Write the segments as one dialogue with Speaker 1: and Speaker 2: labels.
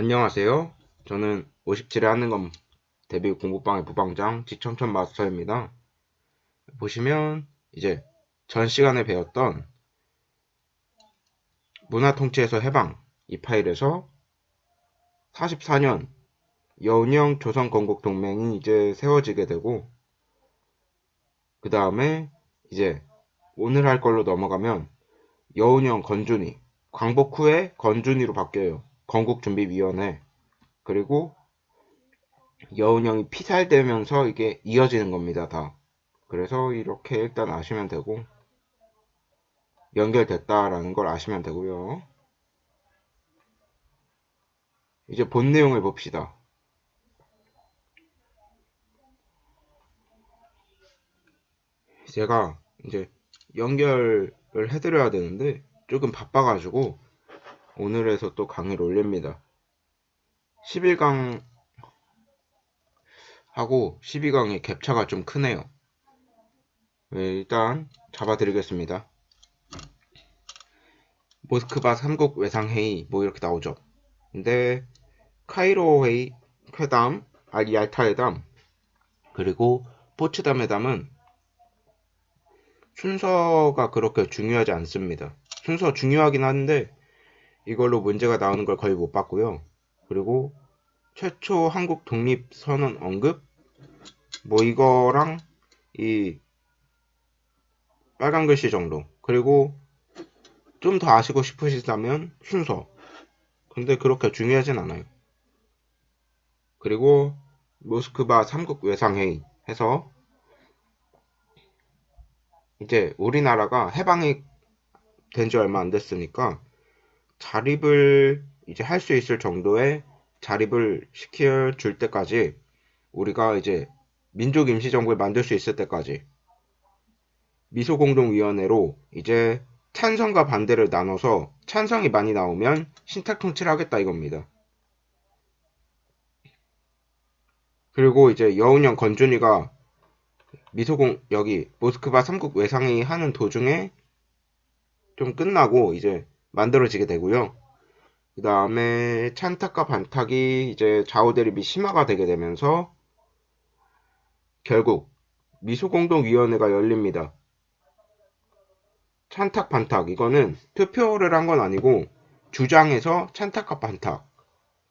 Speaker 1: 안녕하세요. 저는 57회 하는 건 데뷔 공부방의 부방장 지청천 마스터입니다. 보시면 이제 전 시간에 배웠던 문화통치에서 해방 이 파일에서 44년 여운형 조선건국동맹이 이제 세워지게 되고, 그 다음에 이제 오늘 할 걸로 넘어가면 여운형 건준이, 광복 후에 건준이로 바뀌어요. 건국준비위원회. 그리고 여운형이 피살되면서 이게 이어지는 겁니다, 다. 그래서 이렇게 일단 아시면 되고, 연결됐다라는 걸 아시면 되고요. 이제 본 내용을 봅시다. 제가 이제 연결을 해드려야 되는데 조금 바빠가지고 오늘에서 또 강의를 올립니다. 11강 하고 12강의 갭차가 좀 크네요. 네, 일단 잡아드리겠습니다. 모스크바 3국 외상회의 뭐 이렇게 나오죠. 근데 카이로 회담, 얄타 회담, 그리고 포츠담 회담은 순서가 그렇게 중요하지 않습니다. 순서 중요하긴 한데 이걸로 문제가 나오는 걸 거의 못 봤고요. 그리고 최초 한국 독립선언 언급 뭐 이거랑 이 빨간 글씨 정도, 그리고 좀 더 아시고 싶으시다면 순서, 근데 그렇게 중요하진 않아요. 그리고 모스크바 3국 외상회의 해서 이제 우리나라가 해방이 된 지 얼마 안 됐으니까 자립을 이제 할 수 있을 정도의 자립을 시켜줄 때까지, 우리가 이제 민족 임시정부를 만들 수 있을 때까지 미소공동위원회로 이제 찬성과 반대를 나눠서 찬성이 많이 나오면 신탁통치를 하겠다 이겁니다. 그리고 이제 여운형 건준이가 여기 모스크바 3국 외상회의 하는 도중에 좀 끝나고 이제 만들어지게 되고요. 그 다음에 찬탁과 반탁이 이제 좌우 대립이 심화가 되게 되면서 결국 미소공동위원회가 열립니다. 찬탁 반탁 이거는 투표를 한 건 아니고 주장에서 찬탁과 반탁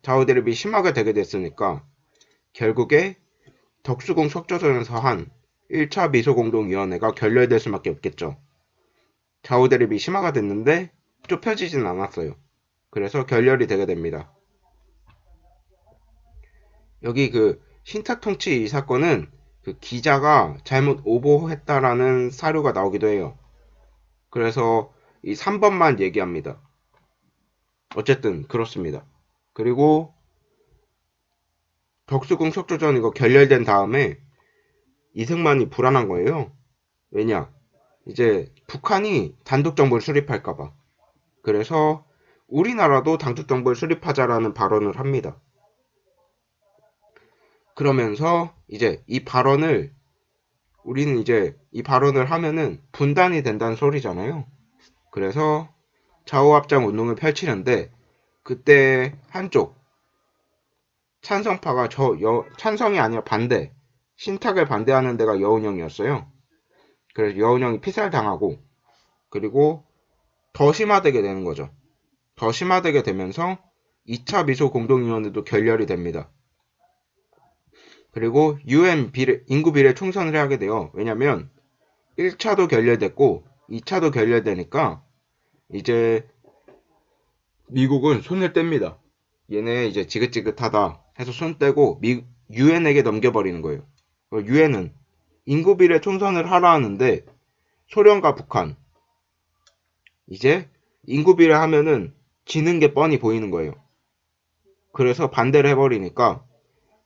Speaker 1: 좌우 대립이 심하게 되게 됐으니까 결국에 덕수궁 석조선에서 한 1차 미소공동위원회가 결렬될 수밖에 없겠죠. 좌우 대립이 심화가 됐는데 좁혀지진 않았어요. 그래서 결렬이 되게 됩니다. 여기 그 신탁통치 이 사건은 그 기자가 잘못 오보했다라는 사료가 나오기도 해요. 그래서 이 3번만 얘기합니다. 어쨌든 그렇습니다. 그리고 덕수궁 석조전 이거 결렬된 다음에 이승만이 불안한 거예요. 왜냐? 이제 북한이 단독정부를 수립할까봐. 그래서 우리나라도 단독정부를 수립하자라는 발언을 합니다. 그러면서 이제 우리는 이제 이 발언을 하면은 분단이 된다는 소리잖아요. 그래서 좌우합장 운동을 펼치는데 그때 한쪽 찬성파가 찬성이 아니라 반대, 신탁을 반대하는 데가 여운형이었어요. 그래서 여운형이 피살당하고, 그리고 더 심화되게 되는 거죠. 더 심화되게 되면서 2차 미소 공동위원회도 결렬이 됩니다. 그리고 UN 인구 비례 총선을 하게 돼요. 왜냐면 1차도 결렬됐고 2차도 결렬되니까 이제 미국은 손을 뗍니다. 얘네 이제 지긋지긋하다 해서 손 떼고 UN에게 넘겨버리는 거예요. UN은 인구 비례 총선을 하라 하는데 소련과 북한 이제 인구 비례 하면은 지는 게 뻔히 보이는 거예요. 그래서 반대를 해버리니까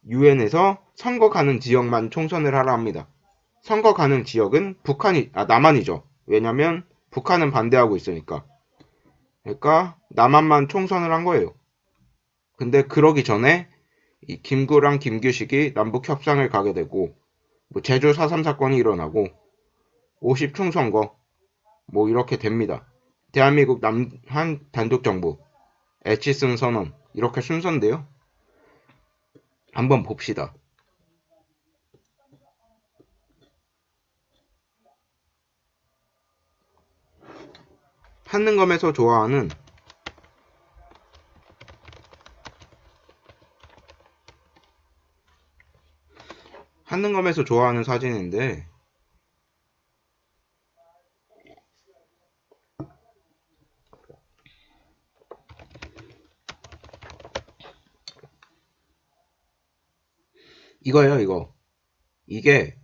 Speaker 1: UN에서 선거 가능 지역만 총선을 하라 합니다. 선거 가능 지역은 남한이죠. 왜냐면 북한은 반대하고 있으니까. 그러니까 남한만 총선을 한 거예요. 근데 그러기 전에 이 김구랑 김규식이 남북 협상을 가게 되고, 뭐 제주 4.3 사건이 일어나고 50 총선거 뭐 이렇게 됩니다. 대한민국 남한 단독정부 에치슨 선언 이렇게 순서인데요. 한번 봅시다. 한능검에서 좋아하는 사진인데 이거예요, 이거. 이게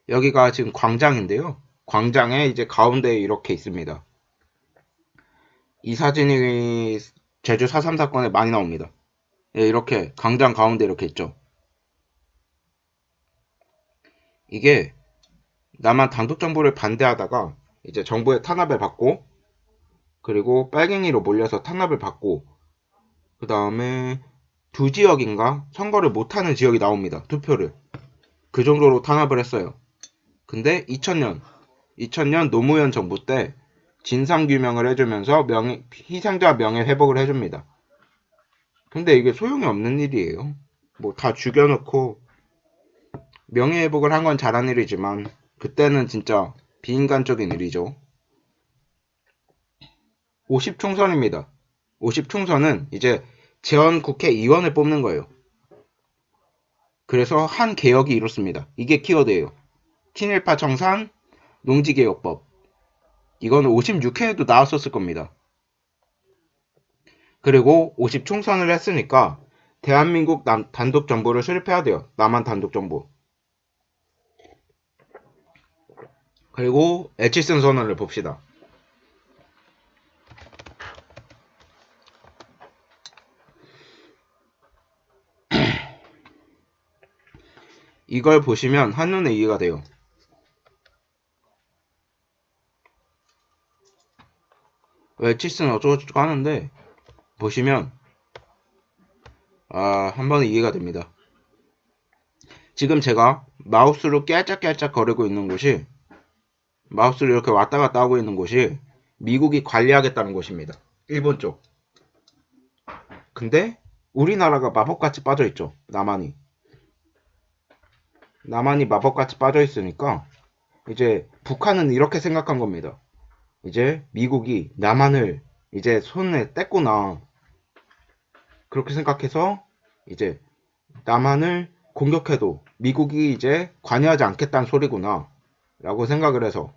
Speaker 1: 여기가 지금 광장인데요. 광장에 이제 가운데에 이렇게 있습니다. 이 사진이 제주 4.3 사건에 많이 나옵니다. 예, 이렇게 광장 가운데 이렇게 있죠. 이게 남한 단독 정부를 반대하다가 이제 정부의 탄압을 받고 그리고 빨갱이로 몰려서 탄압을 받고 그 다음에 두 지역인가 선거를 못하는 지역이 나옵니다. 투표를. 그 정도로 탄압을 했어요. 근데 2000년 노무현 정부 때 진상규명을 해주면서 희생자 명예회복을 해줍니다. 근데 이게 소용이 없는 일이에요. 뭐 다 죽여놓고 명예회복을 한 건 잘한 일이지만 그때는 진짜 비인간적인 일이죠. 50총선입니다. 50총선은 이제 재헌국회의원을 뽑는 거예요. 그래서 한 개혁이 이렇습니다. 이게 키워드예요. 친일파 청산, 농지개혁법. 이거는 56회에도 나왔었을 겁니다. 그리고 50총선을 했으니까 대한민국 단독 정부를 수립해야 돼요. 남한 단독 정부. 그리고 에치슨 선언을 봅시다. 이걸 보시면 한눈에 이해가 돼요. 에치슨 어쩌고저쩌고 하는데 보시면 한 번에 이해가 됩니다. 지금 제가 마우스로 깨짝깨짝 거리고 있는 곳이 마우스를 이렇게 왔다 갔다 하고 있는 곳이 미국이 관리하겠다는 곳입니다. 일본 쪽. 근데 우리나라가 마법같이 빠져있죠. 남한이 마법같이 빠져있으니까 이제 북한은 이렇게 생각한 겁니다. 이제 미국이 남한을 이제 손에 뗐구나. 그렇게 생각해서 이제 남한을 공격해도 미국이 이제 관여하지 않겠다는 소리구나 라고 생각을 해서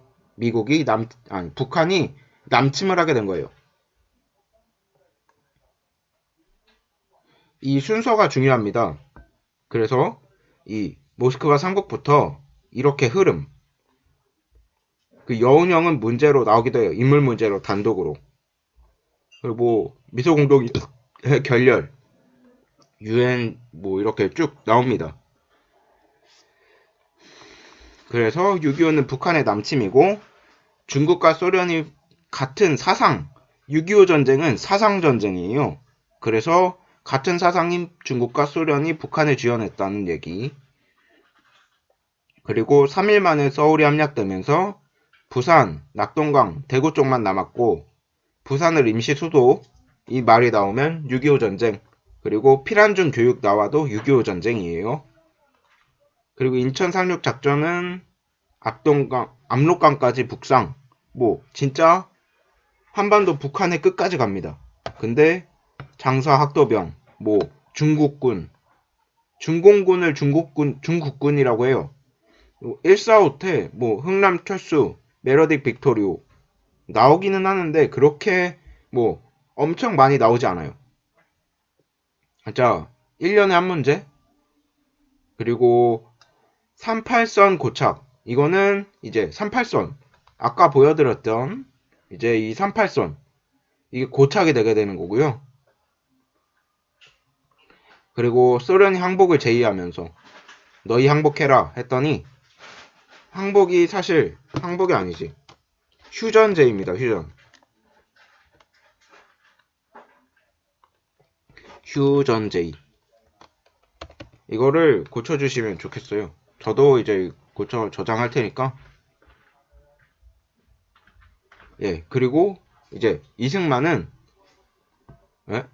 Speaker 1: 북한이 남침을 하게 된 거예요. 이 순서가 중요합니다. 그래서 이 모스크바 삼국부터 이렇게 흐름 여운형은 문제로 나오기도 해요. 인물 문제로 단독으로. 그리고 미소공동 결렬 UN 뭐 이렇게 쭉 나옵니다. 그래서 6.25는 북한의 남침이고 중국과 소련이 같은 사상 6.25 전쟁은 사상전쟁이에요. 그래서 같은 사상인 중국과 소련이 북한을 지원했다는 얘기. 그리고 3일 만에 서울이 함락되면서 부산, 낙동강, 대구 쪽만 남았고 부산을 임시 수도 이 말이 나오면 6.25 전쟁 그리고 피란중 교육 나와도 6.25 전쟁이에요. 그리고 인천 상륙 작전은 압록강까지 북상 뭐 진짜 한반도 북한의 끝까지 갑니다. 근데 장사 학도병 뭐 중공군을 중국군이라고 해요. 145 때 뭐 흥남 철수 메러딕 빅토리오 나오기는 하는데 그렇게 뭐 엄청 많이 나오지 않아요. 자, 1년에 한 문제. 그리고 38선 고착. 이거는 이제 38선. 아까 보여드렸던 이제 이 38선. 이게 고착이 되게 되는 거고요. 그리고 소련이 항복을 제의하면서 너희 항복해라 했더니 항복이 사실 항복이 아니지. 휴전제입니다. 휴전제의. 이거를 고쳐주시면 좋겠어요. 저도 이제 저장할 테니까. 예, 그리고 이제 이승만은 예?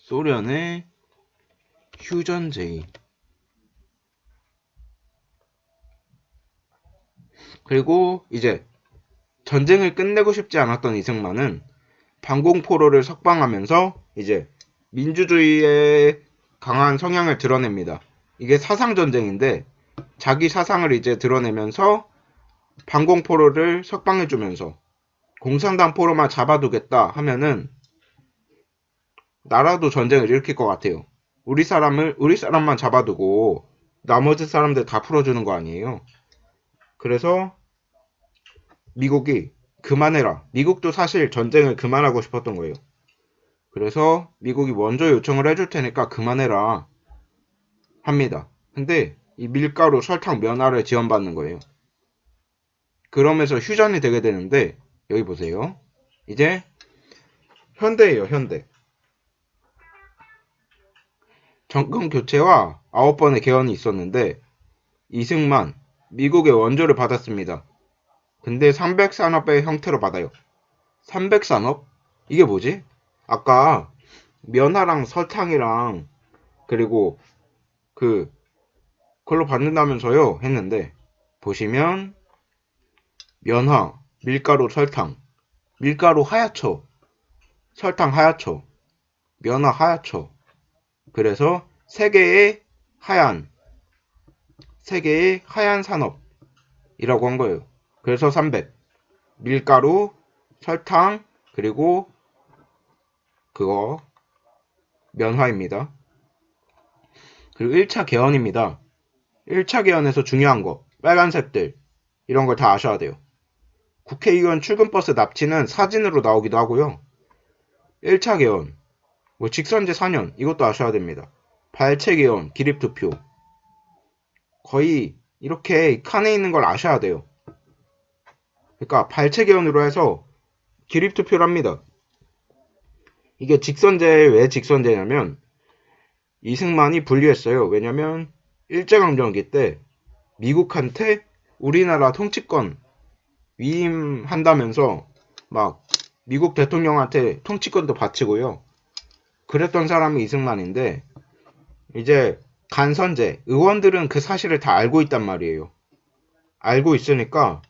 Speaker 1: 소련의 휴전제의. 그리고 이제 전쟁을 끝내고 싶지 않았던 이승만은 반공포로를 석방하면서 이제 민주주의의 강한 성향을 드러냅니다. 이게 사상전쟁인데 자기 사상을 이제 드러내면서 반공포로를 석방해주면서 공산당 포로만 잡아두겠다 하면은 나라도 전쟁을 일으킬 것 같아요. 우리 사람만 잡아두고 나머지 사람들 다 풀어주는 거 아니에요. 그래서 미국이 그만해라. 미국도 사실 전쟁을 그만하고 싶었던 거예요. 그래서 미국이 먼저 요청을 해줄 테니까 그만해라 합니다. 근데 이 밀가루, 설탕, 면화를 지원받는 거예요. 그러면서 휴전이 되게 되는데 여기 보세요. 이제 현대예요. 현대. 정권 교체와 9번의 개헌이 있었는데 이승만, 미국의 원조를 받았습니다. 근데 300산업의 형태로 받아요. 300산업? 이게 뭐지? 아까 면화랑 설탕이랑 그리고 그걸로 받는다면서요 했는데 보시면 면화, 밀가루, 설탕, 밀가루 하얗죠, 설탕 하얗죠, 면화 하얗죠. 그래서 세 개의 하얀 산업이라고 한 거예요. 그래서 300 밀가루, 설탕, 그리고 그거 면화입니다. 그리고 1차 개헌입니다. 1차 개헌에서 중요한 거 빨간색들 이런 걸 다 아셔야 돼요. 국회의원 출근버스 납치는 사진으로 나오기도 하고요. 1차 개헌 뭐 직선제 4년 이것도 아셔야 됩니다. 발췌 개헌, 기립투표 거의 이렇게 칸에 있는 걸 아셔야 돼요. 그러니까 발췌 개헌으로 해서 기립투표를 합니다. 이게 직선제 왜 직선제냐면 이승만이 분리했어요. 왜냐면 일제강점기 때 미국한테 우리나라 통치권 위임한다면서 막 미국 대통령한테 통치권도 바치고요. 그랬던 사람이 이승만인데 이제 간선제 의원들은 그 사실을 다 알고 있단 말이에요. 알고 있으니까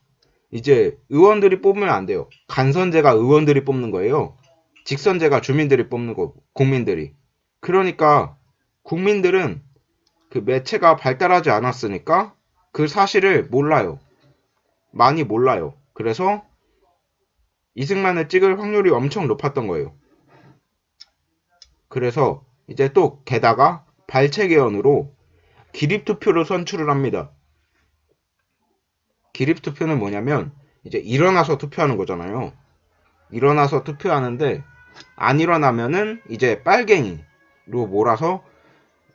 Speaker 1: 이제 의원들이 뽑으면 안 돼요. 간선제가 의원들이 뽑는 거예요. 직선제가 주민들이 뽑는 거, 국민들이. 그러니까 국민들은 그 매체가 발달하지 않았으니까 그 사실을 몰라요. 많이 몰라요. 그래서 이승만을 찍을 확률이 엄청 높았던 거예요. 그래서 이제 또 게다가 발췌 개헌으로 기립투표를 선출을 합니다. 기립투표는 뭐냐면 이제 일어나서 투표하는 거잖아요. 일어나서 투표하는데 안 일어나면은 이제 빨갱이로 몰아서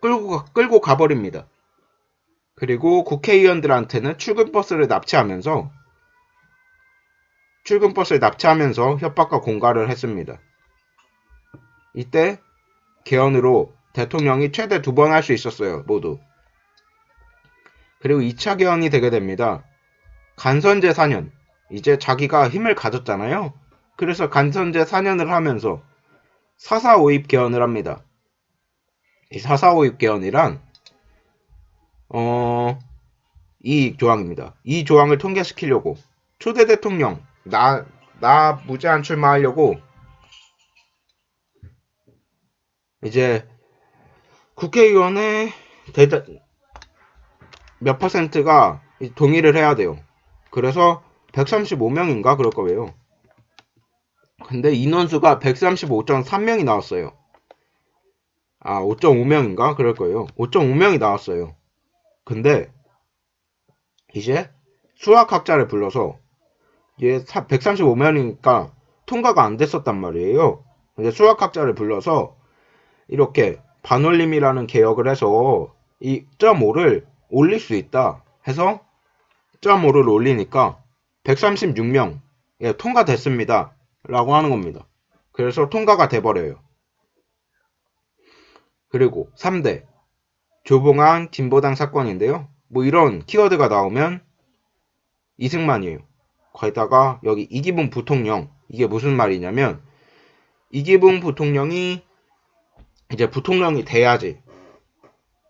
Speaker 1: 끌고 가버립니다. 그리고 국회의원들한테는 출근버스를 납치하면서 협박과 공갈을 했습니다. 이때 개헌으로 대통령이 최대 2번 할 수 있었어요. 모두. 그리고 2차 개헌이 되게 됩니다. 간선제 4년. 이제 자기가 힘을 가졌잖아요. 그래서 간선제 4년을 하면서 4.4.5입 개헌을 합니다. 이 4.4.5입 개헌이란 이 조항입니다. 이 조항을 통과시키려고 초대 대통령 나 무제한 출마하려고 이제 국회의원의 몇 퍼센트가 동의를 해야 돼요. 그래서 135명인가 그럴 거예요. 근데 인원수가 135.3명이 나왔어요. 5.5명인가 그럴 거예요. 5.5명이 나왔어요. 근데 이제 수학학자를 불러서 얘 135명이니까 통과가 안 됐었단 말이에요. 근데 수학학자를 불러서 이렇게 반올림이라는 개혁을 해서 이 0.5를 올릴 수 있다 해서 0.5를 올리니까 136명 통과됐습니다 라고 하는 겁니다. 그래서 통과가 돼버려요. 그리고 3대 조봉안 진보당 사건인데요. 뭐 이런 키워드가 나오면 이승만이에요. 거기다가 여기 이기붕 부통령 이게 무슨 말이냐면 이기붕 부통령이 이제 부통령이 돼야지.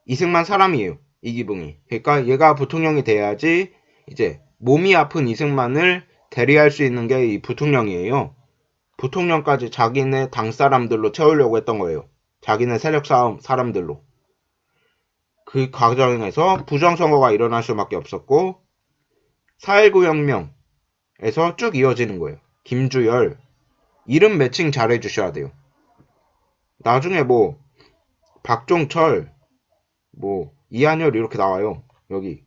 Speaker 1: 이승만 사람이에요. 이기붕이. 그러니까 얘가 부통령이 돼야지 이제 몸이 아픈 이승만을 대리할 수 있는 게 이 부통령이에요. 부통령까지 자기네 당 사람들로 채우려고 했던 거예요. 자기네 세력 싸움 사람들로. 그 과정에서 부정선거가 일어날 수밖에 없었고 4.19 혁명에서 쭉 이어지는 거예요. 김주열 이름 매칭 잘 해주셔야 돼요. 나중에 뭐 박종철 뭐 이한열 이렇게 나와요. 여기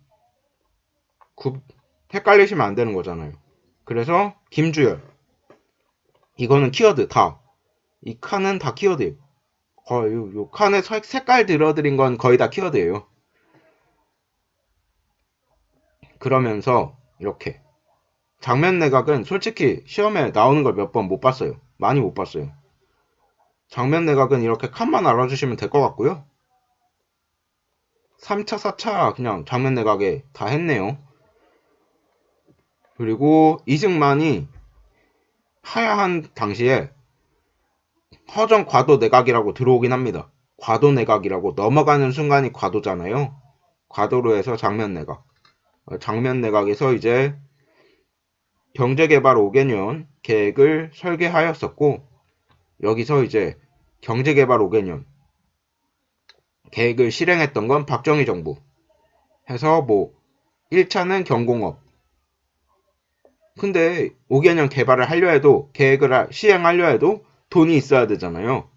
Speaker 1: 헷갈리시면 안 되는 거잖아요. 그래서 김주열 이거는 키워드 다. 이 칸은 다 키워드예요. 요 칸에 색깔 들어드린 건 거의 다 키워드예요. 그러면서 이렇게 장면 내각은 솔직히 시험에 나오는 걸 몇 번 못 봤어요. 많이 못 봤어요. 장면 내각은 이렇게 칸만 알아주시면 될 것 같고요. 3차, 4차 그냥 장면 내각에 다 했네요. 그리고 이승만이 하야한 당시에 허정 과도 내각이라고 들어오긴 합니다. 과도 내각이라고 넘어가는 순간이 과도잖아요. 과도로 해서 장면 내각. 장면 내각에서 이제 경제개발 5개년 계획을 설계하였었고 여기서 이제 경제개발 5개년 계획을 실행했던 건 박정희 정부 해서 뭐 1차는 경공업 근데 5개년 개발을 하려 해도 계획을 시행하려 해도 돈이 있어야 되잖아요.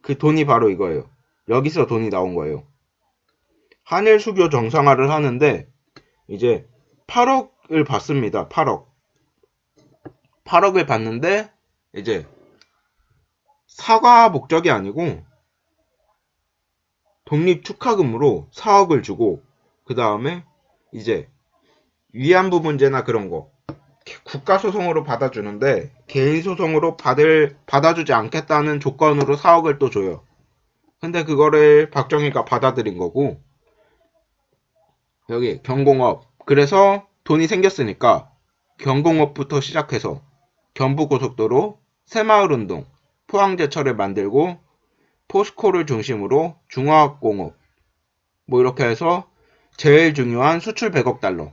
Speaker 1: 그 돈이 바로 이거예요. 여기서 돈이 나온 거예요. 한일 수교 정상화를 하는데 이제 8억을 받습니다. 8억을 받는데 이제 사과 목적이 아니고 독립 축하금으로 4억을 주고 그 다음에 이제 위안부 문제나 그런 거 국가소송으로 받아주는데 개인소송으로 받아주지 않겠다는 조건으로 4억을 또 줘요. 근데 그거를 박정희가 받아들인 거고 여기 경공업 그래서 돈이 생겼으니까 경공업부터 시작해서 경부고속도로 새마을운동 포항제철을 만들고 포스코를 중심으로 중화학공업 뭐 이렇게 해서 제일 중요한 수출 100억 달러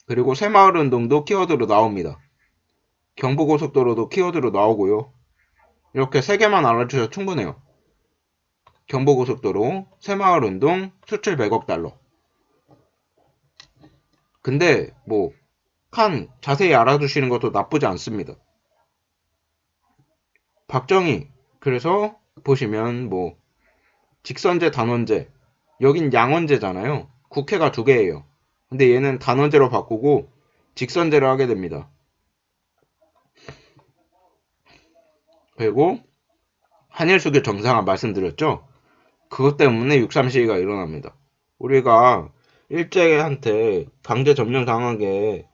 Speaker 1: 그리고 새마을운동도 키워드로 나옵니다. 경부고속도로도 키워드로 나오고요. 이렇게 3개만 알아주셔도 충분해요. 경부고속도로, 새마을운동, 수출 100억 달러. 근데 뭐 칸 자세히 알아두시는 것도 나쁘지 않습니다. 박정희 그래서 보시면 뭐 직선제 단원제 여긴 양원제잖아요. 국회가 2개예요. 근데 얘는 단원제로 바꾸고 직선제로 하게 됩니다. 그리고 한일수교 정상화 말씀드렸죠. 그것 때문에 6.3 시위가 일어납니다. 우리가 일제한테 강제 점령 당한 게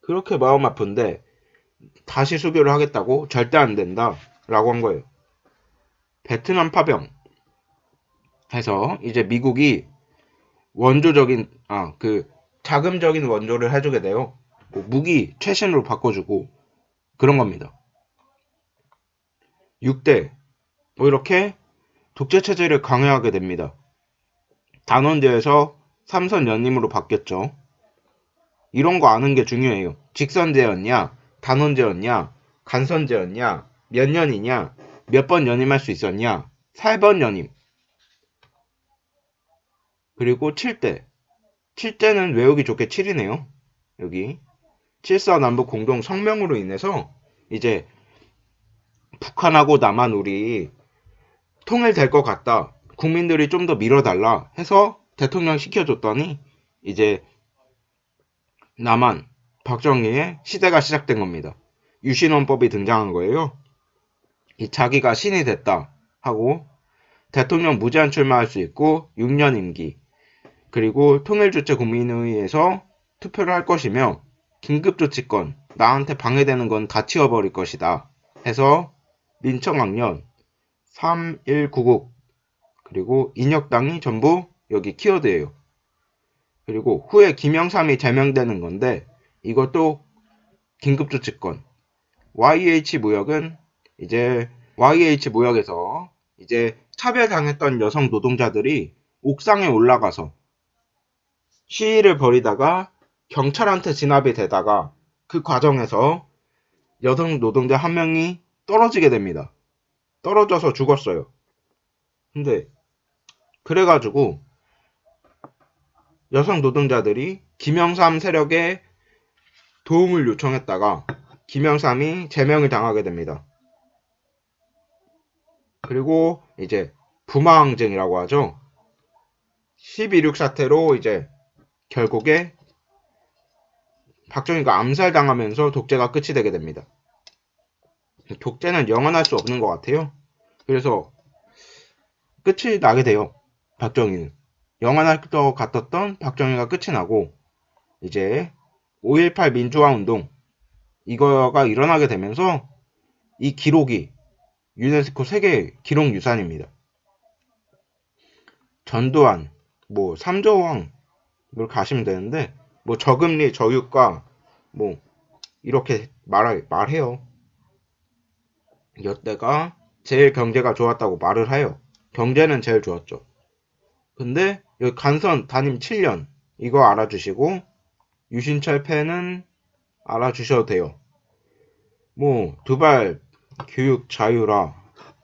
Speaker 1: 그렇게 마음 아픈데 다시 수교를 하겠다고 절대 안 된다 라고 한 거예요. 베트남 파병 해서 이제 미국이 원조적인 자금적인 원조를 해주게 돼요. 뭐 무기 최신으로 바꿔주고 그런 겁니다. 6대 뭐 이렇게 독재체제를 강요하게 됩니다. 단원제에서 삼선 연임으로 바뀌었죠. 이런 거 아는 게 중요해요. 직선제였냐, 단원제였냐, 간선제였냐, 몇 년이냐, 몇 번 연임할 수 있었냐, 8번 연임. 그리고 7대. 7대는 외우기 좋게 7이네요. 여기. 7.4 남북 공동 성명으로 인해서 이제 북한하고 남한 우리 통일될 것 같다. 국민들이 좀 더 밀어달라 해서 대통령 시켜줬더니 이제 남한 박정희의 시대가 시작된 겁니다. 유신헌법이 등장한 거예요. 자기가 신이 됐다 하고 대통령 무제한 출마할 수 있고 6년 임기 그리고 통일주체 국민회의에서 투표를 할 것이며 긴급조치권 나한테 방해되는 건 다 치워버릴 것이다 해서 민청학년 3.1구국 그리고 인혁당이 전부 여기 키워드예요. 그리고 후에 김영삼이 제명되는 건데 이것도 긴급조치권 YH 무역은 이제 YH 무역에서 이제 차별당했던 여성 노동자들이 옥상에 올라가서 시위를 벌이다가 경찰한테 진압이 되다가 그 과정에서 여성 노동자 한 명이 떨어지게 됩니다. 떨어져서 죽었어요. 근데 그래가지고 여성 노동자들이 김영삼 세력에 도움을 요청했다가 김영삼이 제명을 당하게 됩니다. 그리고 이제 부마항쟁이라고 하죠. 12.6 사태로 이제 결국에 박정희가 암살당하면서 독재가 끝이 되게 됩니다. 독재는 영원할 수 없는 것 같아요. 그래서 끝이 나게 돼요. 박정희는. 영원할 것 같았던 박정희가 끝이 나고 이제 5.18 민주화 운동 이거가 일어나게 되면서 이 기록이 유네스코 세계 기록유산입니다. 전두환, 뭐 삼조왕 뭘 가시면 되는데 뭐 저금리, 저유가 뭐 이렇게 말해요. 여태가 제일 경제가 좋았다고 말을 해요. 경제는 제일 좋았죠. 근데 여기 간선 단임 7년 이거 알아주시고 유신철 패는 알아주셔도 돼요. 뭐 두발 교육 자유라,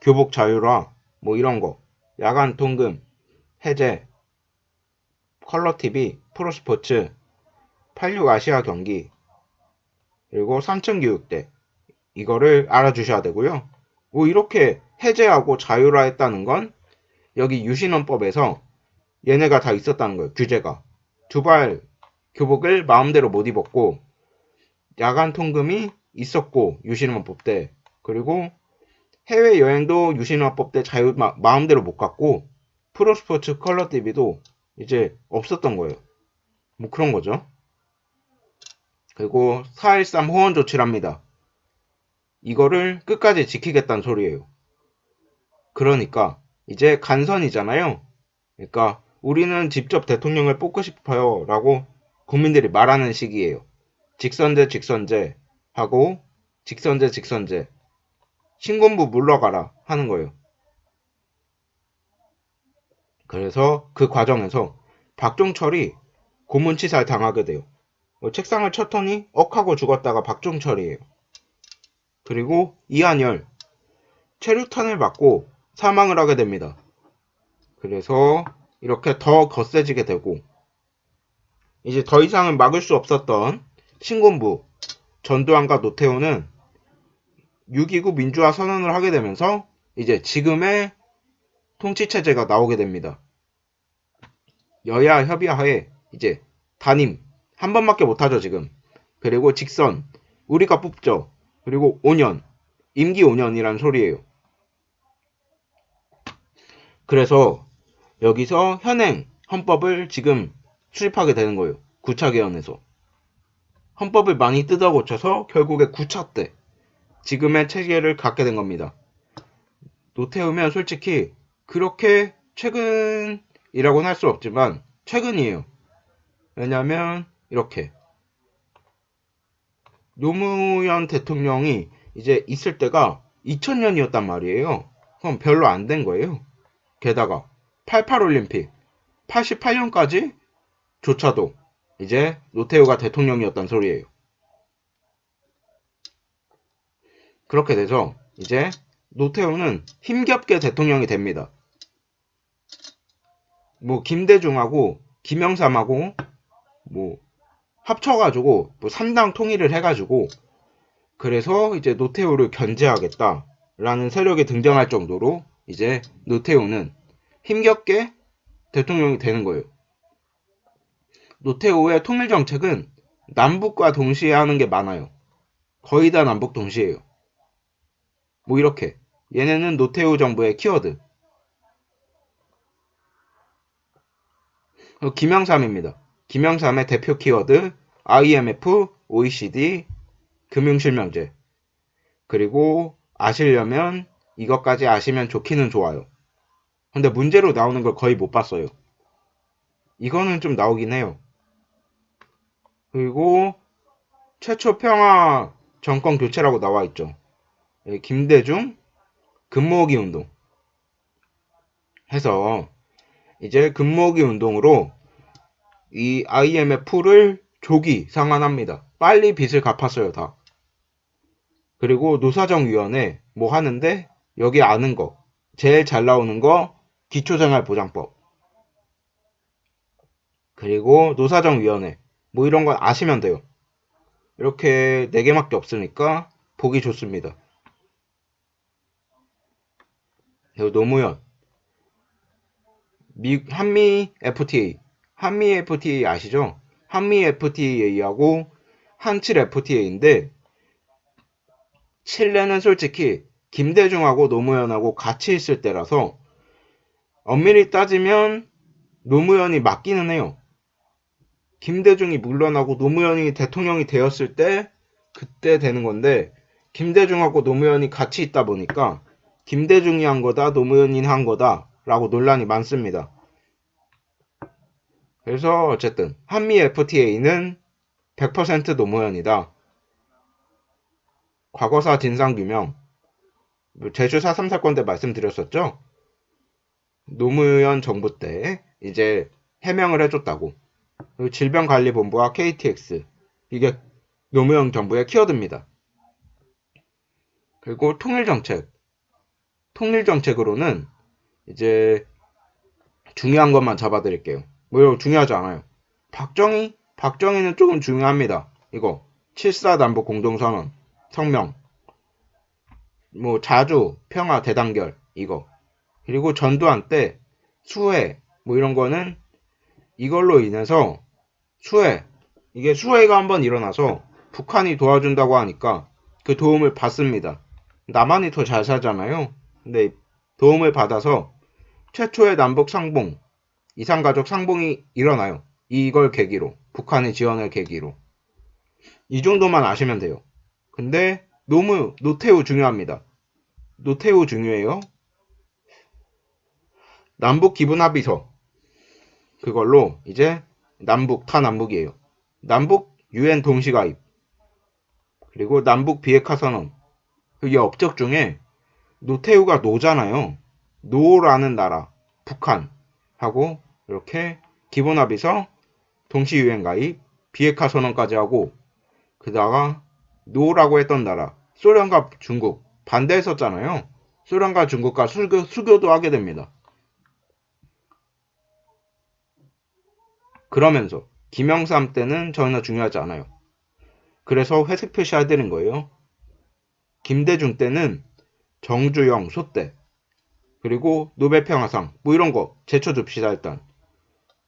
Speaker 1: 교복 자유라 뭐 이런 거, 야간 통금 해제, 컬러TV, 프로스포츠, 86 아시아 경기, 그리고 3층 교육대 이거를 알아주셔야 되고요. 뭐 이렇게 해제하고 자유라 했다는 건 여기 유신헌법에서 얘네가 다 있었다는 거예요. 규제가. 두발 교복을 마음대로 못 입었고 야간 통금이 있었고 유신헌법 때, 그리고 해외여행도 유신헌법 때 마음대로 못 갔고 프로스포츠 컬러TV도 이제 없었던 거예요. 뭐 그런 거죠. 그리고 4.13 호원 조치랍니다. 이거를 끝까지 지키겠다는 소리예요. 그러니까 이제 간선이잖아요. 그러니까 우리는 직접 대통령을 뽑고 싶어요 라고 국민들이 말하는 시기예요. 직선제 하고 직선제 신군부 물러가라 하는 거예요. 그래서 그 과정에서 박종철이 고문치살 당하게 돼요. 책상을 쳤더니 억하고 죽었다가 박종철이에요. 그리고 이한열 체류탄을 맞고 사망을 하게 됩니다. 그래서 이렇게 더 거세지게 되고 이제 더 이상은 막을 수 없었던 신군부 전두환과 노태우는 6.29 민주화 선언을 하게 되면서 이제 지금의 통치체제가 나오게 됩니다. 여야 협의하에 이제 단임 한 번밖에 못하죠 지금. 그리고 직선 우리가 뽑죠. 그리고 5년 임기 5년이란 소리예요. 그래서 여기서 현행 헌법을 지금 수립하게 되는 거예요. 9차 개헌에서. 헌법을 많이 뜯어 고쳐서 결국에 9차 때 지금의 체계를 갖게 된 겁니다. 노태우면 솔직히 그렇게 최근이라고는 할 수 없지만 최근이에요. 왜냐면 이렇게 노무현 대통령이 이제 있을 때가 2000년이었단 말이에요. 그럼 별로 안 된 거예요. 게다가 88올림픽 88년까지 조차도 이제 노태우가 대통령이었단 소리예요. 그렇게 돼서 이제 노태우는 힘겹게 대통령이 됩니다. 뭐 김대중하고 김영삼하고 뭐 합쳐가지고 뭐 3당 통일을 해가지고 그래서 이제 노태우를 견제하겠다라는 세력이 등장할 정도로 이제 노태우는 힘겹게 대통령이 되는 거예요. 노태우의 통일 정책은 남북과 동시에 하는 게 많아요. 거의 다 남북 동시에요. 뭐 이렇게 얘네는 노태우 정부의 키워드. 김영삼입니다. 김영삼의 대표 키워드 IMF, OECD, 금융실명제. 그리고 아시려면 이것까지 아시면 좋기는 좋아요. 근데 문제로 나오는 걸 거의 못 봤어요. 이거는 좀 나오긴 해요. 그리고 최초 평화 정권 교체라고 나와 있죠. 김대중 금모으기 운동. 해서 이제 금모으기 운동으로 이 IMF를 조기 상환합니다. 빨리 빚을 갚았어요, 다. 그리고 노사정위원회 뭐 하는데 여기 아는 거 제일 잘 나오는 거 기초생활보장법, 그리고 노사정위원회 뭐 이런 건 아시면 돼요. 이렇게 4개밖에 없으니까 보기 좋습니다. 그리고 노무현, 한미 FTA, 한미 FTA 아시죠? 한미 FTA하고 한칠 FTA인데 칠레는 솔직히 김대중하고 노무현하고 같이 있을 때라서 엄밀히 따지면 노무현이 맞기는 해요. 김대중이 물러나고 노무현이 대통령이 되었을 때 그때 되는 건데, 김대중하고 노무현이 같이 있다 보니까 김대중이 한 거다 노무현이 한 거다 라고 논란이 많습니다. 그래서 어쨌든 한미 FTA는 100% 노무현이다. 과거사 진상규명, 제주 4.3 사건 때 말씀드렸었죠? 노무현 정부 때 이제 해명을 해줬다고. 그리고 질병관리본부와 KTX, 이게 노무현 정부의 키워드입니다. 그리고 통일정책, 통일정책으로는 이제 중요한 것만 잡아드릴게요. 뭐 중요하지 않아요. 박정희는 조금 중요합니다. 이거 7.4 남북 공동선언 성명, 뭐 자주 평화 대단결 이거, 그리고 전두환 때 수해 뭐 이런 거는 이걸로 인해서 이게 수해가 한번 일어나서 북한이 도와준다고 하니까 그 도움을 받습니다. 남한이 더 잘 살잖아요. 근데 도움을 받아서 최초의 남북 상봉, 이산가족 상봉이 일어나요. 이걸 계기로, 북한의 지원을 계기로. 이 정도만 아시면 돼요. 근데 노태우 중요합니다. 노태우 중요해요. 남북 기분 합의서, 그걸로 이제 다 남북이에요. 남북 UN 동시가입, 그리고 남북 비핵화 선언. 그게 업적 중에 노태우가 노잖아요. 노라는 나라, 북한하고 이렇게 기본합의서, 동시유엔 가입, 비핵화 선언까지 하고, 그다가 노라고 했던 나라, 소련과 중국 반대했었잖아요. 소련과 중국과 수교도 하게 됩니다. 그러면서 김영삼 때는 전혀 중요하지 않아요. 그래서 회색 표시해드린 거예요. 김대중 때는 정주영 소대, 그리고 노벨평화상 뭐 이런 거 제쳐줍시다. 일단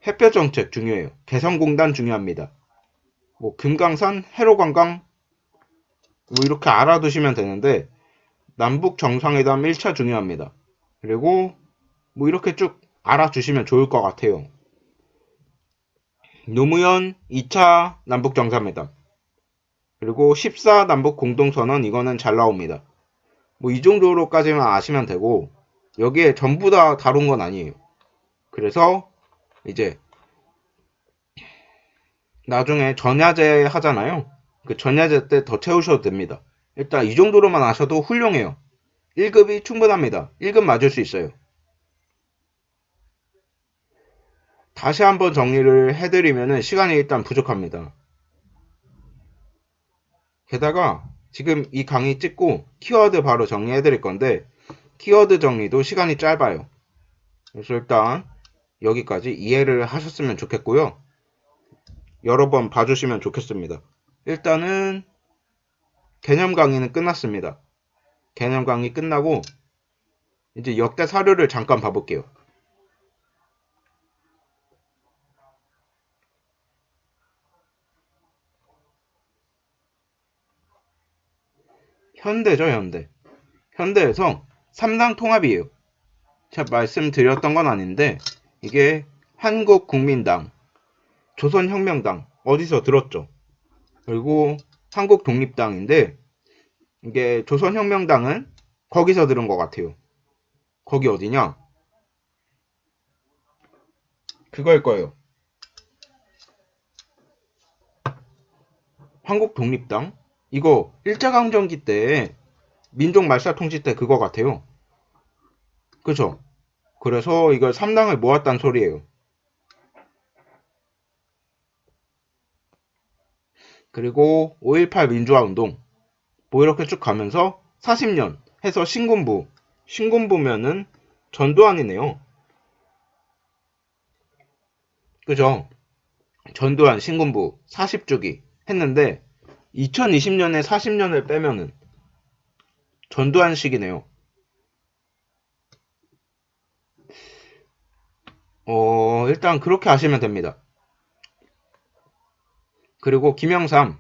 Speaker 1: 햇볕 정책 중요해요. 개성공단 중요합니다. 뭐 금강산, 해로관광 뭐 이렇게 알아두시면 되는데, 남북 정상회담 1차 중요합니다. 그리고 뭐 이렇게 쭉 알아주시면 좋을 것 같아요. 노무현 2차 남북 정상회담, 그리고 14 남북 공동선언, 이거는 잘 나옵니다. 뭐 이 정도로까지만 아시면 되고, 여기에 전부 다 다룬 건 아니에요. 그래서 이제 나중에 전야제 하잖아요. 그 전야제 때 더 채우셔도 됩니다. 일단 이 정도로만 아셔도 훌륭해요. 1급이 충분합니다. 1급 맞을 수 있어요. 다시 한번 정리를 해드리면 시간이 일단 부족합니다. 게다가 지금 이 강의 찍고 키워드 바로 정리해드릴 건데, 키워드 정리도 시간이 짧아요. 그래서 일단 여기까지 이해를 하셨으면 좋겠고요. 여러 번 봐주시면 좋겠습니다. 일단은 개념 강의는 끝났습니다. 개념 강의 끝나고 이제 역대 사료를 잠깐 봐볼게요. 현대죠, 현대. 현대에서 3당 통합이에요. 제가 말씀드렸던 건 아닌데, 이게 한국국민당, 조선혁명당, 어디서 들었죠? 그리고 한국독립당인데, 이게 조선혁명당은 거기서 들은 것 같아요. 거기 어디냐? 그거일 거예요. 한국독립당? 이거 일제강점기 때 민족말살통치 때 그거 같아요. 그죠? 그래서 이걸 3당을 모았단 소리예요. 그리고 5.18 민주화 운동 뭐 이렇게 쭉 가면서 40년 해서 신군부면은 전두환이네요. 그죠? 전두환 신군부 40주기 했는데 2020년에 40년을 빼면은 전두환식이네요. 일단 그렇게 하시면 됩니다. 그리고 김영삼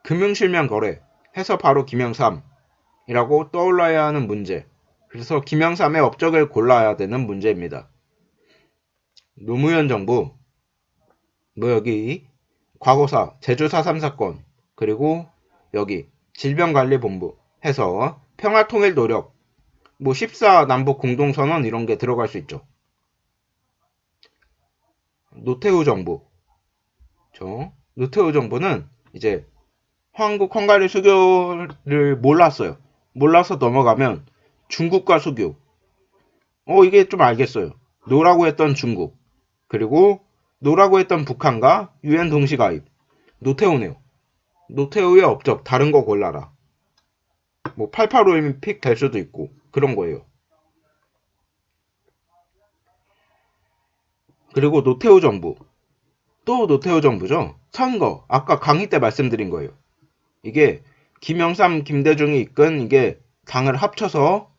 Speaker 1: 금융실명 거래 해서 바로 김영삼이라고 떠올라야 하는 문제. 그래서 김영삼의 업적을 골라야 되는 문제입니다. 노무현 정부 뭐 여기 과거사 제주 4.3 사건 그리고 여기 질병관리본부 해서 평화통일 노력 뭐 14 남북 공동선언 이런 게 들어갈 수 있죠. 노태우 정부 노태우 정부는 이제 한국 헝가리 수교를 몰랐어요. 몰라서 넘어가면 중국과 수교. 이게 좀 알겠어요. 노라고 했던 중국. 그리고 노라고 했던 북한과 유엔 동시 가입. 노태우네요. 노태우의 업적 다른 거 골라라. 뭐 88 올림픽 될 수도 있고 그런 거예요. 그리고 노태우 정부. 또 노태우 정부죠. 선거. 아까 강의 때 말씀드린 거예요. 이게 김영삼, 김대중이 이끈 이게 당을 합쳐서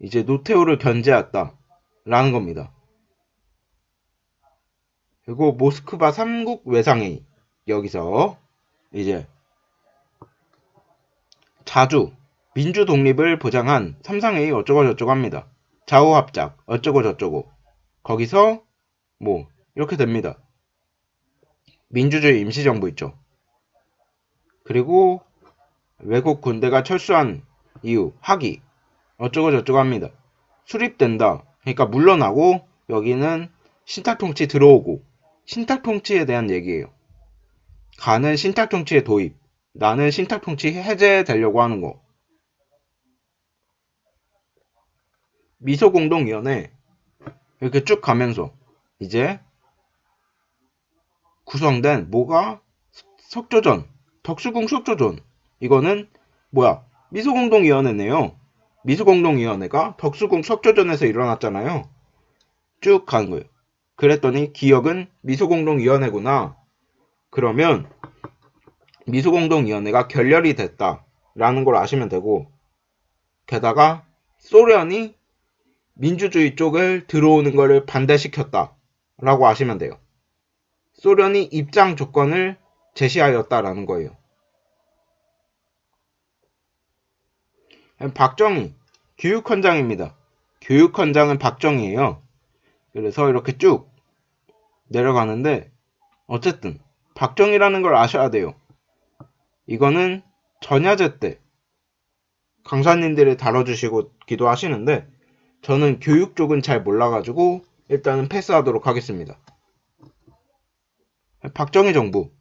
Speaker 1: 이제 노태우를 견제했다 라는 겁니다. 그리고 모스크바 3국 외상회의 여기서 이제 자주 민주 독립을 보장한 삼상회의 어쩌고 저쩌고 합니다. 좌우합작 어쩌고 저쩌고 거기서 뭐 이렇게 됩니다. 민주주의 임시정부 있죠. 그리고 외국 군대가 철수한 이유 학위 어쩌고 저쩌고 합니다. 수립된다. 그러니까 물러나고 여기는 신탁통치 들어오고 신탁통치에 대한 얘기예요. 가는 신탁통치의 도입 나는 신탁통치 해제되려고 하는 거. 미소공동위원회 이렇게 쭉 가면서 이제 구성된 뭐가 석조전 덕수궁 석조전 이거는 뭐야 미소공동위원회네요. 미소공동위원회가 덕수궁 석조전에서 일어났잖아요. 쭉 가는 거예요. 그랬더니 기억은 미소공동위원회구나. 그러면 미소공동위원회가 결렬이 됐다라는 걸 아시면 되고 게다가 소련이 민주주의 쪽을 들어오는 것을 반대시켰다라고 아시면 돼요. 소련이 입장 조건을 제시하였다라는 거예요. 박정희 교육헌장입니다. 교육헌장은 박정희예요. 그래서 이렇게 쭉 내려가는데 어쨌든 박정희라는 걸 아셔야 돼요. 이거는 전야제 때 강사님들이 다뤄주시고 기도하시는데 저는 교육 쪽은 잘 몰라가지고 일단은 패스하도록 하겠습니다. 박정희 정부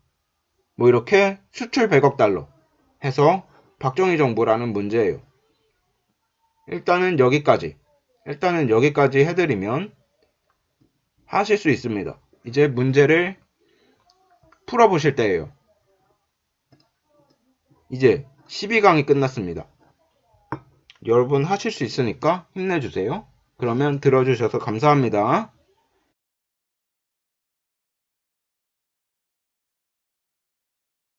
Speaker 1: 뭐 이렇게 수출 100억 달러 해서 박정희 정부라는 문제예요. 일단은 여기까지 해드리면 하실 수 있습니다. 이제 문제를 풀어보실 때예요. 이제 12강이 끝났습니다. 여러분 하실 수 있으니까 힘내주세요. 그러면 들어주셔서 감사합니다.